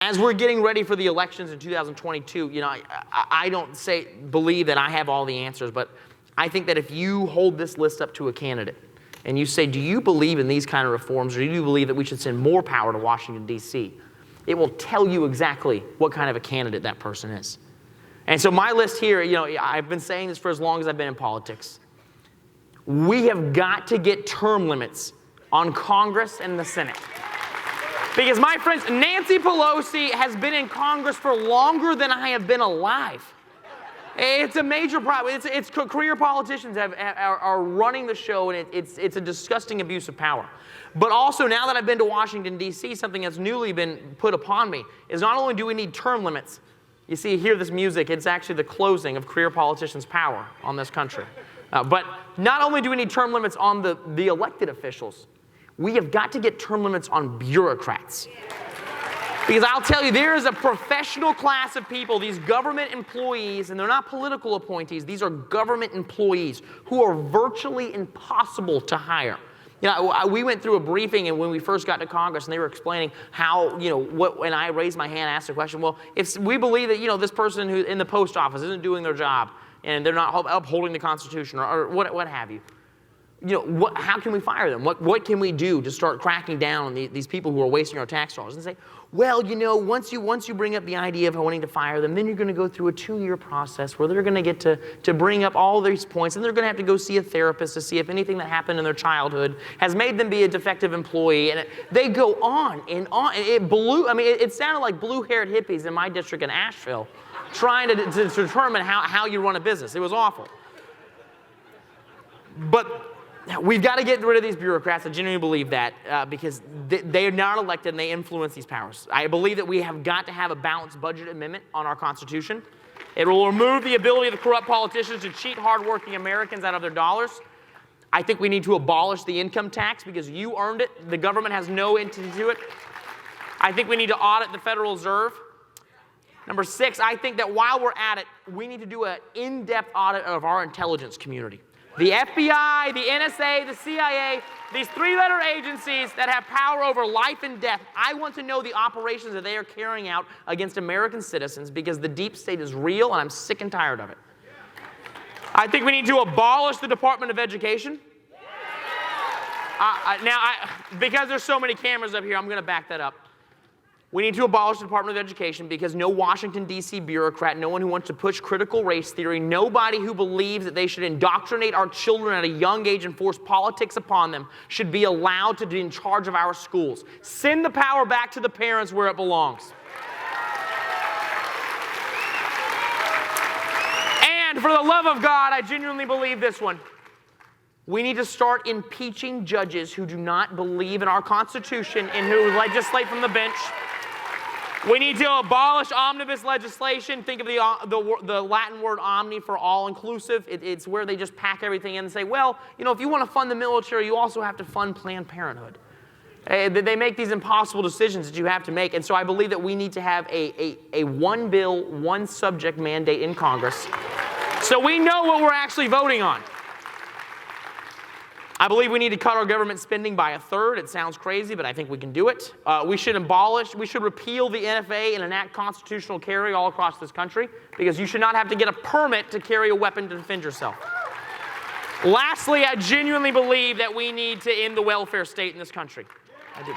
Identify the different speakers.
Speaker 1: As we're getting ready for the elections in 2022, I don't believe that I have all the answers, but I think that if you hold this list up to a candidate and you say, do you believe in these kind of reforms, or do you believe that we should send more power to Washington, D.C., it will tell you exactly what kind of a candidate that person is. And so my list here, I've been saying this for as long as I've been in politics. We have got to get term limits on Congress and the Senate. Because, my friends, Nancy Pelosi has been in Congress for longer than I have been alive. It's a major problem. It's career politicians are running the show, and it's a disgusting abuse of power. But also, now that I've been to Washington, D.C., something that's newly been put upon me is not only do we need term limits. You see, hear this music. It's actually the closing of career politicians' power on this country. But not only do we need term limits on the elected officials, we have got to get term limits on bureaucrats. Because I'll tell you, there is a professional class of people, these government employees, and they're not political appointees, these are government employees who are virtually impossible to hire. We went through a briefing and when we first got to Congress, and they were explaining how, when I raised my hand, asked the question, well, if we believe that, this person who in the post office isn't doing their job and they're not upholding the Constitution or what have you, how can we fire them? What can we do to start cracking down on these people who are wasting our tax dollars? And say, well, once you bring up the idea of wanting to fire them, then you're going to go through a 2-year process where they're going to get to bring up all these points, and they're going to have to go see a therapist to see if anything that happened in their childhood has made them be a defective employee. And they go on and on. It sounded like blue-haired hippies in my district in Asheville trying to determine how you run a business. It was awful. But we've got to get rid of these bureaucrats. I genuinely believe that because they are not elected and they influence these powers. I believe that we have got to have a balanced budget amendment on our Constitution. It will remove the ability of the corrupt politicians to cheat hardworking Americans out of their dollars. I think we need to abolish the income tax because you earned it. The government has no entity to it. I think we need to audit the Federal Reserve. Number 6, I think that while we're at it, we need to do an in-depth audit of our intelligence community. The FBI, the NSA, the CIA, these 3-letter agencies that have power over life and death, I want to know the operations that they are carrying out against American citizens because the deep state is real and I'm sick and tired of it. I think we need to abolish the Department of Education. Because there's so many cameras up here, I'm going to back that up. We need to abolish the Department of Education because no Washington, D.C. bureaucrat, no one who wants to push critical race theory, nobody who believes that they should indoctrinate our children at a young age and force politics upon them should be allowed to be in charge of our schools. Send the power back to the parents where it belongs. And for the love of God, I genuinely believe this one. We need to start impeaching judges who do not believe in our Constitution and who legislate from the bench. We need to abolish omnibus legislation. Think of the Latin word omni for all-inclusive. It's where they just pack everything in and say, well, if you want to fund the military, you also have to fund Planned Parenthood. They make these impossible decisions that you have to make. And so I believe that we need to have a one bill, one subject mandate in Congress so we know what we're actually voting on. I believe we need to cut our government spending by 1/3. It sounds crazy, but I think we can do it. We should repeal the NFA and enact constitutional carry all across this country because you should not have to get a permit to carry a weapon to defend yourself. Lastly, I genuinely believe that we need to end the welfare state in this country. I do.